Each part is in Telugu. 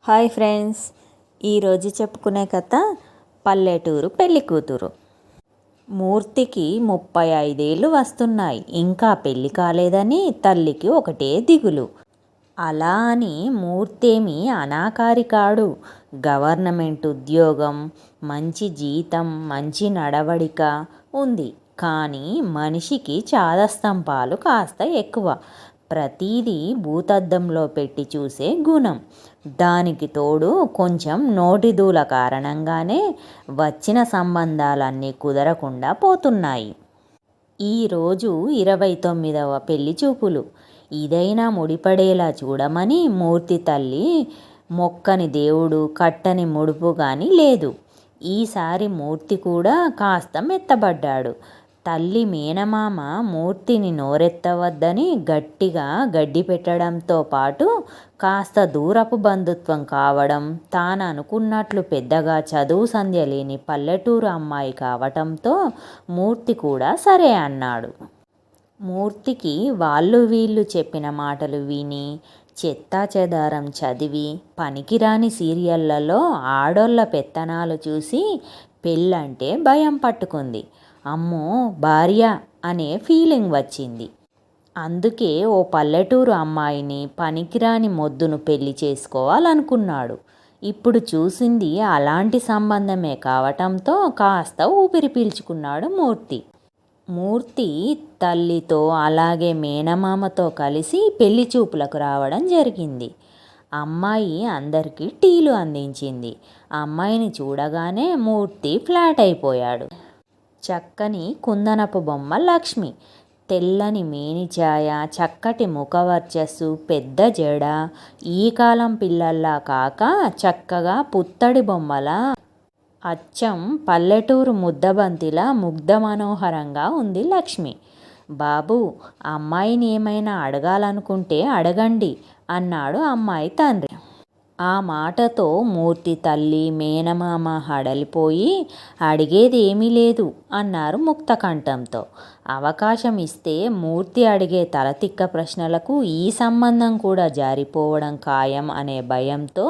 హాయ్ ఫ్రెండ్స్, ఈరోజు చెప్పుకునే కథ పల్లెటూరు పెళ్లి కూతురు. మూర్తికి 35 ఏళ్ళు వస్తున్నాయి. ఇంకా పెళ్లి కాలేదని తల్లికి ఒకటే దిగులు. అలా అని మూర్తేమి అనాకారి కాడు. గవర్నమెంట్ ఉద్యోగం, మంచి జీతం, మంచి నడవడిక ఉంది. కానీ మనిషికి చాదస్తంపాలు కాస్త ఎక్కువ. ప్రతీదీ భూతద్దంలో పెట్టి చూసే గుణం. దానికి తోడు కొంచెం నోటిదూల కారణంగానే వచ్చిన సంబంధాలన్నీ కుదరకుండా పోతున్నాయి. ఈరోజు 29వ పెళ్లి చూపులు. ఇదైనా ముడిపడేలా చూడమని మూర్తి తల్లి మొక్కని దేవుడు కట్టని ముడుపు గాని లేదు. ఈసారి మూర్తి కూడా కాస్త మెత్తబడ్డాడు. తల్లి మేనమామ మూర్తిని నోరెత్తవద్దని గట్టిగా గడ్డి పెట్టడంతో పాటు కాస్త దూరపు బంధుత్వం కావడం, తాను అనుకున్నట్లు పెద్దగా చదువు సంధ్య లేని పల్లెటూరు అమ్మాయి కావటంతో మూర్తి కూడా సరే అన్నాడు. మూర్తికి వాళ్ళు వీళ్ళు చెప్పిన మాటలు విని, చెత్తా చెదారం చదివి, పనికిరాని సీరియళ్లలో ఆడోళ్ళ పెత్తనాలు చూసి పెళ్ళంటే భయం పట్టుకుంది. అమ్మో భార్య అనే ఫీలింగ్ వచ్చింది. అందుకే ఓ పల్లెటూరు అమ్మాయిని, పనికిరాని మొద్దును పెళ్లి చేసుకోవాలనుకున్నాడు. ఇప్పుడు చూసింది అలాంటి సంబంధమే కావటంతో కాస్త ఊపిరి పీల్చుకున్నాడు మూర్తి. మూర్తి తల్లితో అలాగే మేనమామతో కలిసి పెళ్లి చూపులకు రావడం జరిగింది. అమ్మాయి అందరికీ టీలు అందించింది. అమ్మాయిని చూడగానే మూర్తి ఫ్లాట్ అయిపోయాడు. చక్కని కుందనపు బొమ్మ లక్ష్మి. తెల్లని మేనిఛాయ, చక్కటి ముఖవర్చస్సు, పెద్ద జడ. ఈ కాలం పిల్లల్లా కాక చక్కగా పుత్తడి బొమ్మలా, అచ్చం పల్లెటూరు ముద్దబంతిలా ముగ్ధ మనోహరంగా ఉంది లక్ష్మి. బాబు, అమ్మాయిని ఏమైనా అడగాలనుకుంటే అడగండి అన్నాడు అమ్మాయి తండ్రి. ఆ మాటతో మూర్తి తల్లి మేనమామ హడలిపోయి అడిగేది ఏమీ లేదు అన్నారు ముక్తకంఠంతో. అవకాశం ఇస్తే మూర్తి అడిగే తలతిక్క ప్రశ్నలకు ఈ సంబంధం కూడా జారిపోవడం ఖాయం అనే భయంతో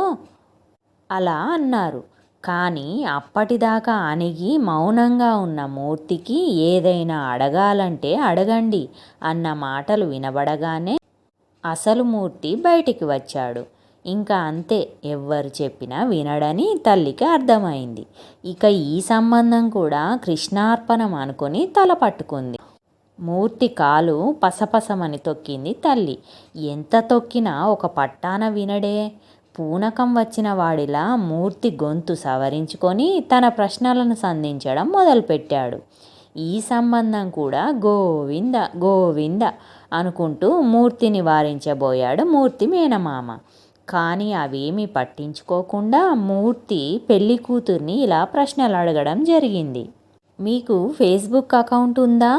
అలా అన్నారు. కానీ అప్పటిదాకా అణిగి మౌనంగా ఉన్న మూర్తికి ఏదైనా అడగాలంటే అడగండి అన్న మాటలు వినబడగానే అసలు మూర్తి బయటికి వచ్చాడు. ఇంకా అంతే, ఎవ్వరు చెప్పినా వినడని తల్లికి అర్థమైంది. ఇక ఈ సంబంధం కూడా కృష్ణార్పణం అనుకుని తల పట్టుకుంది. మూర్తి కాలు పసపసమని తొక్కింది తల్లి. ఎంత తొక్కినా ఒక పట్టాన వినడే. పూనకం వచ్చిన వాడిలా మూర్తి గొంతు సవరించుకొని తన ప్రశ్నలను సంధించడం మొదలుపెట్టాడు. ఈ సంబంధం కూడా గోవింద గోవింద అనుకుంటూ మూర్తిని వారించబోయాడు మూర్తి మేనమామ. కానీ అవేమీ పట్టించుకోకుండా మూర్తి పెళ్లి కూతుర్ని ఇలా ప్రశ్నలు అడగడం జరిగింది. మీకు ఫేస్బుక్ అకౌంట్ ఉందా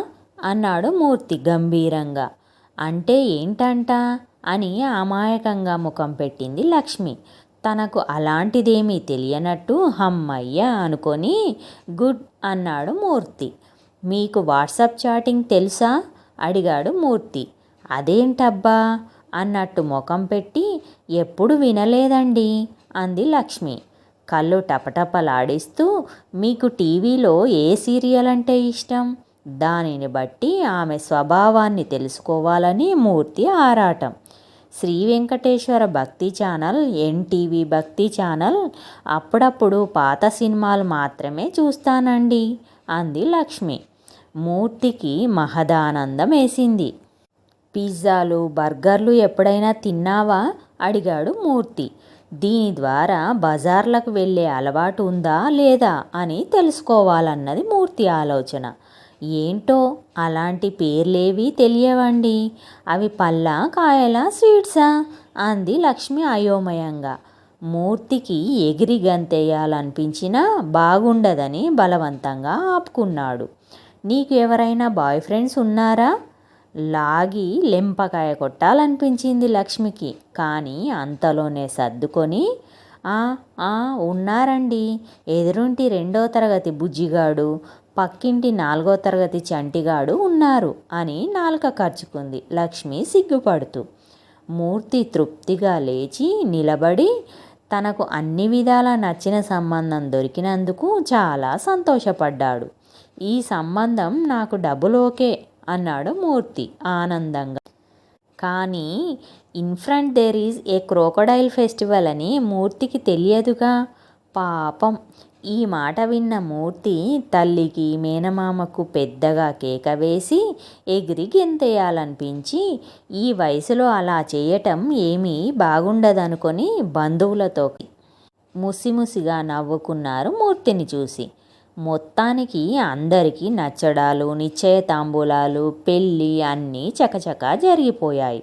అన్నాడు మూర్తి గంభీరంగా. అంటే ఏంటంట అని అమాయకంగా ముఖం పెట్టింది లక్ష్మి. తనకు అలాంటిదేమీ తెలియనట్టు హమ్మయ్య అనుకొని గుడ్ అన్నాడు మూర్తి. మీకు వాట్సాప్ చాటింగ్ తెలుసా అడిగాడు మూర్తి. అదేంటబ్బా అన్నట్టు ముఖం పెట్టి ఎప్పుడు వినలేదండి అంది లక్ష్మి కళ్ళు టపటపలాడిస్తూ. మీకు టీవీలో ఏ సీరియల్ అంటే ఇష్టం? దానిని బట్టి ఆమె స్వభావాన్ని తెలుసుకోవాలని మూర్తి ఆరాటం. శ్రీ వెంకటేశ్వర భక్తి ఛానల్, ఎన్టీవీ భక్తి ఛానల్, అప్పుడప్పుడు పాత సినిమాలు మాత్రమే చూస్తానండి అంది లక్ష్మి. మూర్తికి మహదానందం వేసింది. పిజ్జాలు, బర్గర్లు ఎప్పుడైనా తిన్నావా అడిగాడు మూర్తి. దీని ద్వారా బజార్లకు వెళ్ళే అలవాటు ఉందా లేదా అని తెలుసుకోవాలన్నది మూర్తి ఆలోచన. ఏంటో అలాంటి పేర్లేవీ తెలియవండి. అవి పళ్ళా కాయలా స్వీట్సా అంది లక్ష్మి అయోమయంగా. మూర్తికి ఎగిరి గంతేయాలనిపించినా బాగుండదని బలవంతంగా ఆపుకున్నాడు. నీకు ఎవరైనా బాయ్ ఫ్రెండ్స్ ఉన్నారా? లాగి లెంపకాయ కొట్టాలనిపించింది లక్ష్మికి. కానీ అంతలోనే సర్దుకొని ఉన్నారండి. ఎదురుంటి 2వ తరగతి బుజ్జిగాడు, పక్కింటి 4వ తరగతి చంటిగాడు ఉన్నారు అని నాలుక ఖర్చుకుంది లక్ష్మి సిగ్గుపడుతూ. మూర్తి తృప్తిగా లేచి నిలబడి తనకు అన్ని విధాలా నచ్చిన సంబంధం దొరికినందుకు చాలా సంతోషపడ్డాడు. ఈ సంబంధం నాకు డబుల్ ఓకే అన్నాడు మూర్తి ఆనందంగా. కానీ in front there is a crocodile festival అని మూర్తికి తెలియదుగా. పాపం. ఈ మాట విన్న మూర్తి తల్లికి మేనమామకు పెద్దగా కేక వేసి ఎగిరి గెంతేయాలనిపించి ఈ వయసులో అలా చేయటం ఏమీ బాగుండదనుకొని బంధువులతో ముసిముసిగా నవ్వుకున్నారు మూర్తిని చూసి. మొత్తానికి అందరికీ నచ్చడాలు, నిశ్చయతాంబూలాలు, పెళ్ళి అన్నీ చకచకా జరిగిపోయాయి.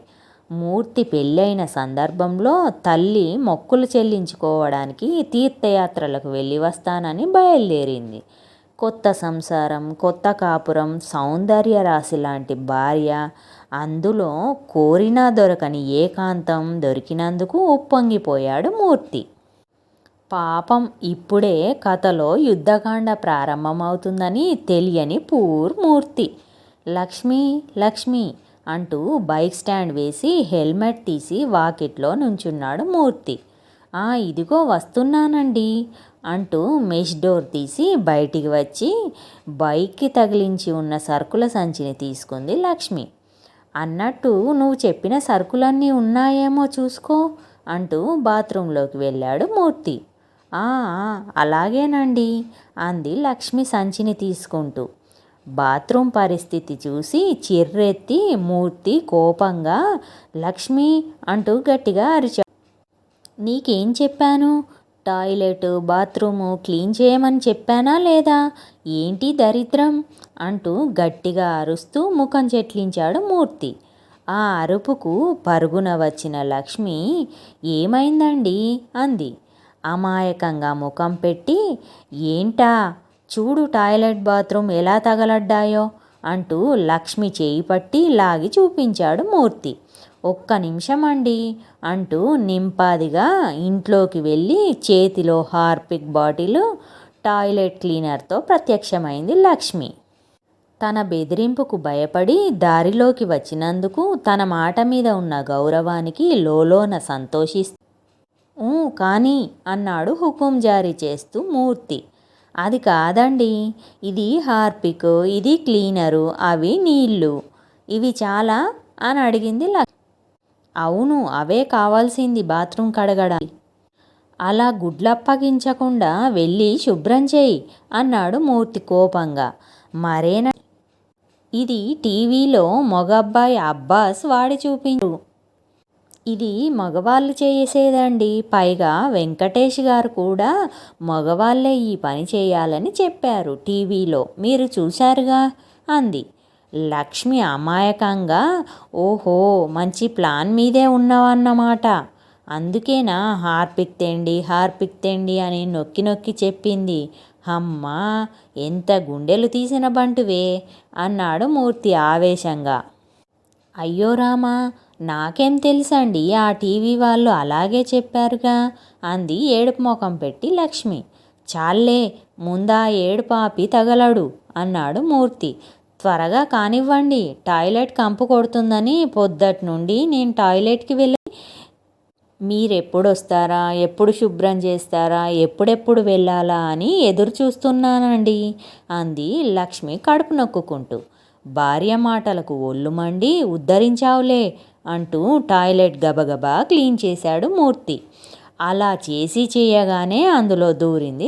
మూర్తి పెళ్ళైన సందర్భంలో తల్లి మొక్కులు చెల్లించుకోవడానికి తీర్థయాత్రలకు వెళ్ళి వస్తానని బయలుదేరింది. కొత్త సంసారం, కొత్త కాపురం, సౌందర్య రాశి లాంటి భార్య, అందులో కోరినా దొరకని ఏకాంతం దొరికినందుకు ఉప్పొంగిపోయాడు మూర్తి. పాపం ఇప్పుడే కథలో యుద్ధకాండ ప్రారంభమవుతుందని తెలియని పూర్ మూర్తి. లక్ష్మి లక్ష్మి అంటూ బైక్ స్టాండ్ వేసి హెల్మెట్ తీసి వాకిట్లో నుంచున్నాడు మూర్తి. ఇదిగో వస్తున్నానండి అంటూ మెష్ డోర్ తీసి బయటికి వచ్చి బైక్కి తగిలించి ఉన్న సరుకుల సంచిని తీసుకుంది లక్ష్మి. అన్నట్టు నువ్వు చెప్పిన సరుకులన్నీ ఉన్నాయేమో చూసుకో అంటూ బాత్రూంలోకి వెళ్ళాడు మూర్తి. అలాగేనండి అంది లక్ష్మి సంచిని తీసుకుంటూ. బాత్రూమ్ పరిస్థితి చూసి చిర్రెత్తి మూర్తి కోపంగా లక్ష్మి అంటూ గట్టిగా అరిచాడు. నీకేం చెప్పాను? టాయిలెట్, బాత్రూము క్లీన్ చేయమని చెప్పానా లేదా? ఏంటి దరిద్రం అంటూ గట్టిగా అరుస్తూ ముఖం చెట్లించాడు మూర్తి. ఆ అరుపుకు పరుగున వచ్చిన లక్ష్మి ఏమైందండి అంది అమాయకంగా ముఖం పెట్టి. ఏంటా చూడు టాయిలెట్ బాత్రూమ్ ఎలా తగలడ్డాయో అంటూ లక్ష్మి చేయి పట్టి లాగి చూపించాడు మూర్తి. ఒక్క నిమిషం అండి అంటూ నింపాదిగా ఇంట్లోకి వెళ్ళి చేతిలో హార్పిక్ బాటిల్ టాయిలెట్ క్లీనర్తో ప్రత్యక్షమైంది లక్ష్మి. తన బెదిరింపుకు భయపడి దారిలోకి వచ్చినందుకు తన మాట మీద ఉన్న గౌరవానికి లోలోన సంతోషిస్తూ కానీ అన్నాడు హుకుం జారీ చేస్తూ మూర్తి. అది కాదండి, ఇది హార్పిక్, ఇది క్లీనరు, అవి నీళ్ళు, ఇవి చాలా అని అడిగింది అవును, అవే కావాల్సింది బాత్రూమ్ కడగడానికి. అలా గుడ్లప్పగించకుండా వెళ్ళి శుభ్రం చేయి అన్నాడు మూర్తి కోపంగా. మరేనా ఇది టీవీలో మగబ్బాయి అబ్బాస్ వాడి చూపించు, ఇది మగవాళ్ళు చేసేదండి. పైగా వెంకటేష్ గారు కూడా మగవాళ్ళే ఈ పని చేయాలని చెప్పారు టీవీలో, మీరు చూశారుగా అంది లక్ష్మి అమాయకంగా. ఓహో, మంచి ప్లాన్ మీదే ఉన్నావన్నమాట. అందుకేనా హార్పిక్ తేండి అని నొక్కి నొక్కి చెప్పింది. అమ్మా, ఎంత గుండెలు తీసిన బంటువే అన్నాడు మూర్తి ఆవేశంగా. అయ్యో రామా, నాకేం తెలుసండి, ఆ టీవీ వాళ్ళు అలాగే చెప్పారుగా అంది ఏడుపు ముఖం పెట్టి లక్ష్మి. చాలే, ముందా ఏడుపు ఆపి తగలడు అన్నాడు మూర్తి. త్వరగా కానివ్వండి, టాయిలెట్ కంపు కొడుతుందని పొద్దటి నుండి నేను టాయిలెట్కి వెళ్ళి మీరెప్పుడు వస్తారా, ఎప్పుడు శుభ్రం చేస్తారా, ఎప్పుడెప్పుడు వెళ్ళాలా అని ఎదురు చూస్తున్నానండి అంది లక్ష్మి కడుపు నొక్కుంటూ. భార్య మాటలకు ఒళ్ళు మండి ఉద్ధరించావులే అంటూ టాయిలెట్ గబగబా క్లీన్ చేశాడు మూర్తి. అలా చేసి చేయగానే అందులో దూరింది.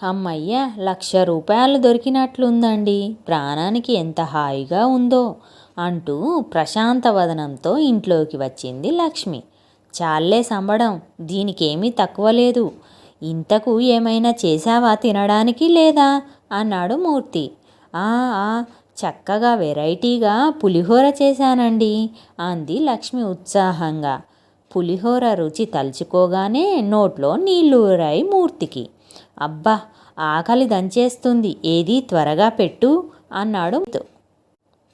అమ్మయ్య, 1,00,000 రూపాయలు దొరికినట్లుందండి, ప్రాణానికి ఎంత హాయిగా ఉందో అంటూ ప్రశాంత వదనంతో ఇంట్లోకి వచ్చింది లక్ష్మి. చాలే సంబడం, దీనికేమీ తక్కువ లేదు. ఇంతకు ఏమైనా చేశావా తినడానికి లేదా అన్నాడు మూర్తి. చక్కగా వెరైటీగా పులిహోర చేశానండి అంది లక్ష్మి ఉత్సాహంగా. పులిహోర రుచి తలుచుకోగానే నోట్లో నీళ్ళూరాయి మూర్తికి. అబ్బా, ఆకలి దంచేస్తుంది, ఏది త్వరగా పెట్టు అన్నాడు.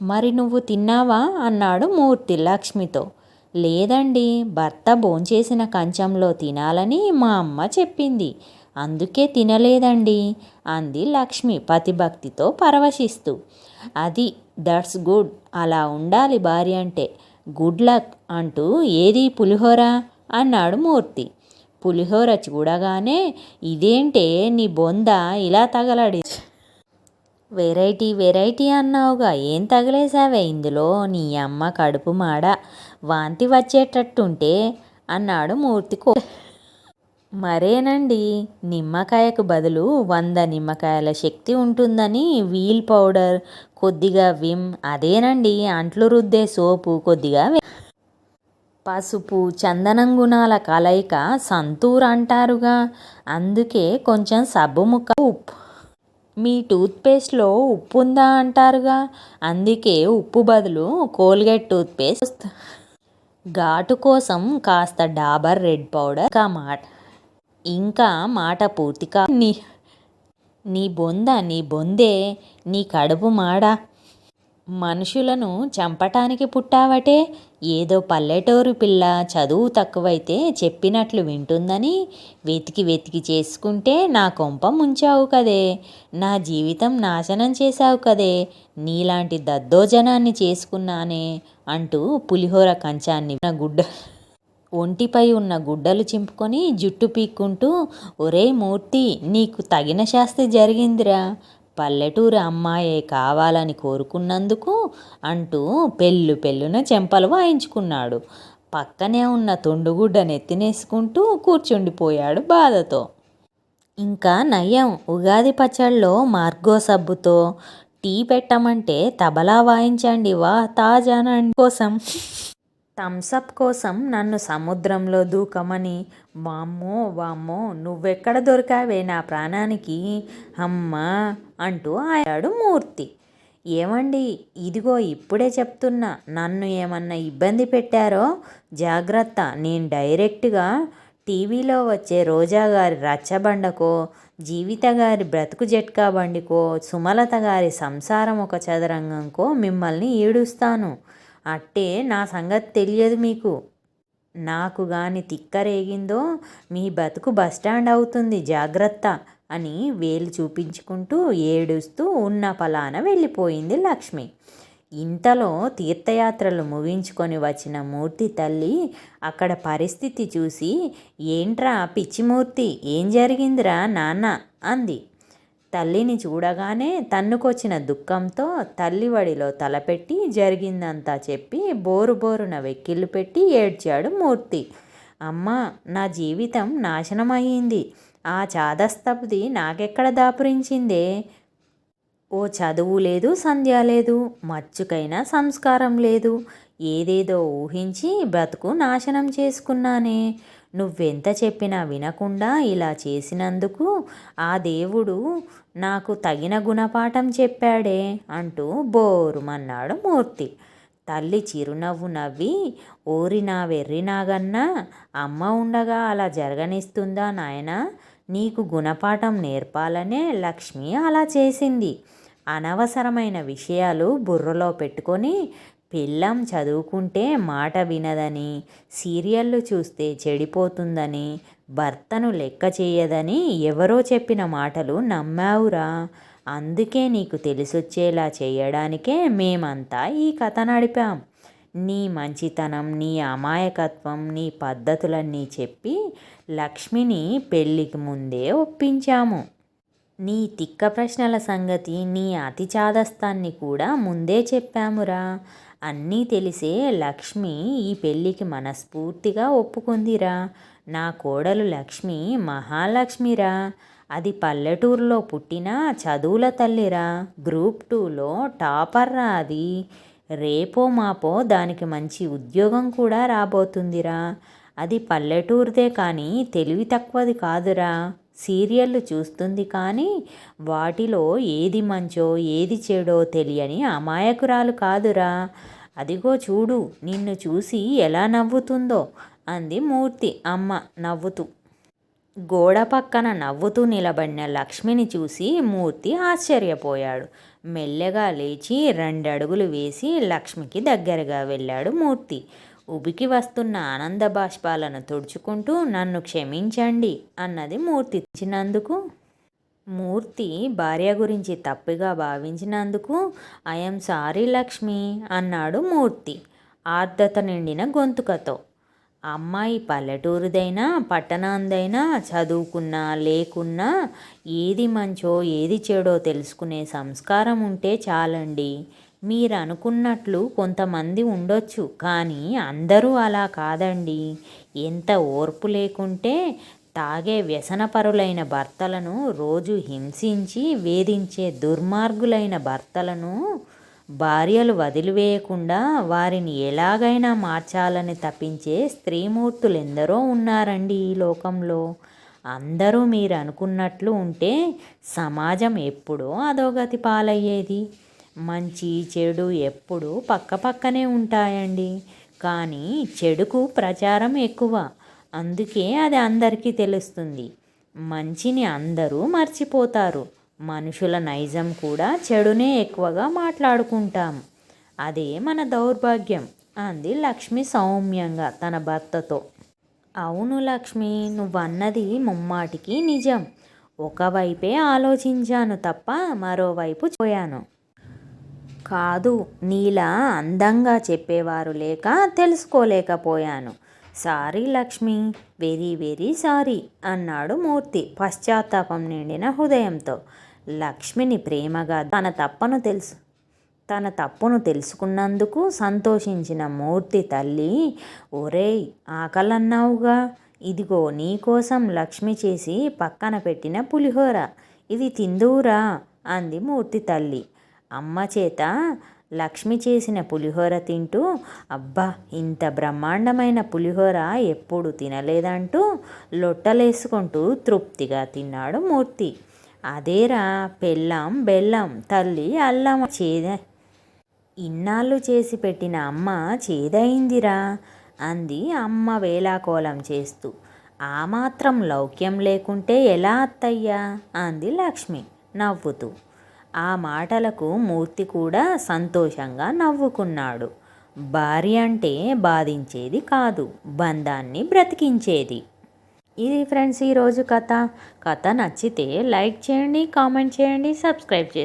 మరి నువ్వు తిన్నావా అన్నాడు మూర్తి లక్ష్మితో. లేదండి, భర్త భోంచేసిన కంచంలో తినాలని మా అమ్మ చెప్పింది, అందుకే తినలేదండి అంది లక్ష్మి పతిభక్తితో పరవశిస్తూ. దట్స్ గుడ్, అలా ఉండాలి భార్య అంటే. గుడ్ లక్ అంటూ ఏది పులిహోర అన్నాడు మూర్తి. పులిహోర చూడగానే ఇదేంటే నీ బొంద ఇలా తగలడి, వెరైటీ వెరైటీ అన్నావుగా, ఏం తగిలేసావే ఇందులో, నీ అమ్మ కడుపు మాడ, వాంతి వచ్చేటట్టుంటే అన్నాడు మూర్తి. మరేనండి, నిమ్మకాయకు బదులు 100 నిమ్మకాయల శక్తి ఉంటుందని వీల్ పౌడర్, కొద్దిగా విమ్, అదేనండి అంట్లు రుద్దే సోపు, కొద్దిగా పసుపు, చందనం గుణాల కలయిక సంతూర్ అంటారుగా, అందుకే కొంచెం సబ్బు ముక్క, ఉప్పు, మీ టూత్పేస్ట్లో ఉప్పు ఉందా అంటారుగా, అందుకే ఉప్పు బదులు కోల్గేట్ టూత్పేస్ట్, ఘాటు కోసం కాస్త డాబర్ రెడ్ పౌడర్, ఇంకా మాట పూర్తిగా నీ బొందే, నీ కడుపు మాడా, మనుషులను చంపటానికి పుట్టావటే, ఏదో పల్లెటూరు పిల్ల చదువు తక్కువైతే చెప్పినట్లు వింటుందని వెతికి వెతికి చేసుకుంటే నా కొంప ముంచావు కదే, నా జీవితం నాశనం చేశావు కదే, నీలాంటి దద్దోజనాన్ని చేసుకున్నానే అంటూ పులిహోర కంచాన్ని ఒంటిపై ఉన్న గుడ్డలు చింపుకొని జుట్టు పీక్కుంటూ, ఒరేయ్ మూర్తి, నీకు తగిన శాస్తి జరిగిందిరా, పల్లెటూరు అమ్మాయే కావాలని కోరుకున్నందుకు అంటూ పెళ్ళున చెంపలు వాయించుకున్నాడు. పక్కనే ఉన్న తొండుగుడ్డ నెత్తినేసుకుంటూ కూర్చుండిపోయాడు బాధతో. ఇంకా నయ్యం, ఉగాది పచ్చళ్ళలో మార్గో సబ్బుతో టీ పెట్టమంటే తబలా వాయించండి వా తాజానండి కోసం, థమ్సప్ కోసం నన్ను సముద్రంలో దూకమని, వామ్మో నువ్వెక్కడ దొరికావే నా ప్రాణానికి, అమ్మా అంటూ ఆయాడు మూర్తి. ఏమండి, ఇదిగో ఇప్పుడే చెప్తున్నా, నన్ను ఏమన్నా ఇబ్బంది పెట్టారో జాగ్రత్త, నేను డైరెక్ట్గా టీవీలో వచ్చే రోజా గారి రచ్చబండకో, జీవిత గారి బ్రతుకు జట్కా బండికో, సుమలత గారి సంసారం ఒక చదరంగంకో మిమ్మల్ని ఈడుస్తాను, అట్టే నా సంగతి తెలియదు మీకు, నాకు గాని తిక్కరేగిందో మీ బతుకు బస్టాండ్ అవుతుంది జాగ్రత్త అని వేలు చూపించుకుంటూ ఏడుస్తూ ఉన్న పలాన వెళ్ళిపోయింది లక్ష్మి. ఇంతలో తీర్థయాత్రలు ముగించుకొని వచ్చిన మూర్తి తల్లి అక్కడ పరిస్థితి చూసి, ఏంట్రా పిచ్చిమూర్తి, ఏం జరిగిందిరా నాన్న అంది. తల్లిని చూడగానే తన్నుకొచ్చిన దుఃఖంతో తల్లి వడిలో తలపెట్టి జరిగిందంతా చెప్పి బోరున వెక్కిళ్ళు పెట్టి ఏడ్చాడు మూర్తి. అమ్మా, నా జీవితం నాశనమయ్యింది, ఆ చాదస్తపుది నాకెక్కడ దాపురించిందే, ఓ చదువు లేదు, సంధ్య లేదు, మచ్చుకైనా సంస్కారం లేదు, ఏదేదో ఊహించి బ్రతుకు నాశనం చేసుకున్నానే, నువ్వెంత చెప్పినా వినకుండా ఇలా చేసినందుకు ఆ దేవుడు నాకు తగిన గుణపాఠం చెప్పాడే అంటూ బోరుమన్నాడు మూర్తి. తల్లి చిరునవ్వు నవ్వి, ఓరి నా వెర్రి నాగన్నా, అమ్మ ఉండగా అలా జరగనిస్తుందా నాయనా, నీకు గుణపాఠం నేర్పాలనే లక్ష్మి అలా చేసింది, అనవసరమైన విషయాలు బుర్రలో పెట్టుకొని పిల్లం చదువుకుంటే మాట వినదని, సీరియళ్ళు చూస్తే చెడిపోతుందని, భర్తను లెక్క చేయదని ఎవరో చెప్పిన మాటలు నమ్మావురా, అందుకే నీకు తెలిసొచ్చేలా చేయడానికే మేమంతా ఈ కథ నడిపాం, నీ మంచితనం, నీ అమాయకత్వం, నీ పద్ధతులన్నీ చెప్పి లక్ష్మిని పెళ్ళికి ముందే ఒప్పించాము, నీ తిక్క ప్రశ్నల సంగతి, నీ అతి చాదస్తాన్ని కూడా ముందే చెప్పామురా, అన్నీ తెలిసే లక్ష్మి ఈ పెళ్ళికి మనస్ఫూర్తిగా ఒప్పుకుందిరా, నా కోడలు లక్ష్మి మహాలక్ష్మిరా, అది పల్లెటూరులో పుట్టిన చదువుల తల్లిరా, గ్రూప్ 2లో టాపర్రా, అది రేపో మాపో దానికి మంచి ఉద్యోగం కూడా రాబోతుందిరా, అది పల్లెటూరుదే కానీ తెలివి తక్కువది కాదురా, సీరియళ్ళు చూస్తుంది కానీ వాటిలో ఏది మంచో ఏది చెడో తెలియని అమాయకురాలు కాదురా, అదిగో చూడు నిన్ను చూసి ఎలా నవ్వుతుందో అంది మూర్తి అమ్మ నవ్వుతూ. గోడ పక్కన నవ్వుతూ నిలబడిన లక్ష్మిని చూసి మూర్తి ఆశ్చర్యపోయాడు. మెల్లగా లేచి 2 అడుగులు వేసి లక్ష్మికి దగ్గరగా వెళ్ళాడు మూర్తి. ఉబికి వస్తున్న ఆనంద బాష్పాలను తుడుచుకుంటూ, నన్ను క్షమించండి అన్నది మూర్తి. మూర్తి భార్య గురించి తప్పుగా భావించినందుకు ఐఎమ్ సారీ లక్ష్మి అన్నాడు మూర్తి ఆర్ద్రత నిండిన గొంతుకతో. అమ్మాయి పల్లెటూరిదైనా పట్టణందైనా చదువుకున్నా లేకున్నా ఏది మంచో ఏది చెడో తెలుసుకునే సంస్కారం ఉంటే చాలండి. మీరు అనుకున్నట్లు కొంతమంది ఉండొచ్చు, కానీ అందరూ అలా కాదండి. ఎంత ఓర్పు లేకుంటే తాగే వ్యసనపరులైన భర్తలను రోజు హింసించి వేధించే దుర్మార్గులైన భర్తలను భార్యలు వదిలివేయకుండా వారిని ఎలాగైనా మార్చాలని తప్పించే స్త్రీమూర్తులు ఎందరో ఉన్నారండి ఈ లోకంలో. అందరూ మీరు అనుకున్నట్లు ఉంటే సమాజం ఎప్పుడో అధోగతి పాలయ్యేది. మంచి చెడు ఎప్పుడూ పక్కపక్కనే ఉంటాయండి, కానీ చెడుకు ప్రచారం ఎక్కువ. అందుకే అది అందరికీ తెలుస్తుంది. మంచిని అందరూ మర్చిపోతారు. మనుషుల నైజం కూడా చెడునే ఎక్కువగా మాట్లాడుకుంటాం. అదే మన దౌర్భాగ్యం అంది లక్ష్మి సౌమ్యంగా తన భర్తతో. అవును లక్ష్మి, నువ్వన్నది ముమ్మాటికి నిజం. ఒకవైపే ఆలోచించాను తప్ప మరోవైపు పోయాను కాదు. నీలా అందంగా చెప్పేవారు లేక తెలుసుకోలేకపోయాను. Sorry Lakshmi, very very sorry అన్నాడు మూర్తి పశ్చాత్తాపం నిండిన హృదయంతో. లక్ష్మిని ప్రేమగా తన తప్పును తెలుసుకున్నందుకు సంతోషించిన మూర్తి తల్లి, ఒరేయ్ ఆకలన్నావుగా, ఇదిగో నీకోసం లక్ష్మి చేసి పక్కన పెట్టిన పులిహోర, ఇది తిందువురా అంది మూర్తి తల్లి. అమ్మ చేత లక్ష్మి చేసిన పులిహోర తింటూ, అబ్బా ఇంత బ్రహ్మాండమైన పులిహోర ఎప్పుడు తినలేదంటూ లొట్టలేసుకుంటూ తృప్తిగా తిన్నాడు మూర్తి. అదేరా పెళ్ళాం బెల్లం, తల్లి అల్లం ఇన్నాళ్ళు చేసి పెట్టిన అమ్మ చేదయిందిరా అంది అమ్మ వేలాకోలం చేస్తూ. ఆ మాత్రం లౌక్యం లేకుంటే ఎలా అత్తయ్యా అంది లక్ష్మి నవ్వుతూ. ఆ మాటలకు మూర్తి కూడా సంతోషంగా నవ్వుకున్నాడు. భార్య అంటే బాధించేది కాదు, బంధాన్ని బ్రతికించేది. ఇది ఫ్రెండ్స్ ఈరోజు కథ. కథ నచ్చితే లైక్ చేయండి, కామెంట్ చేయండి, సబ్స్క్రైబ్ చేయండి.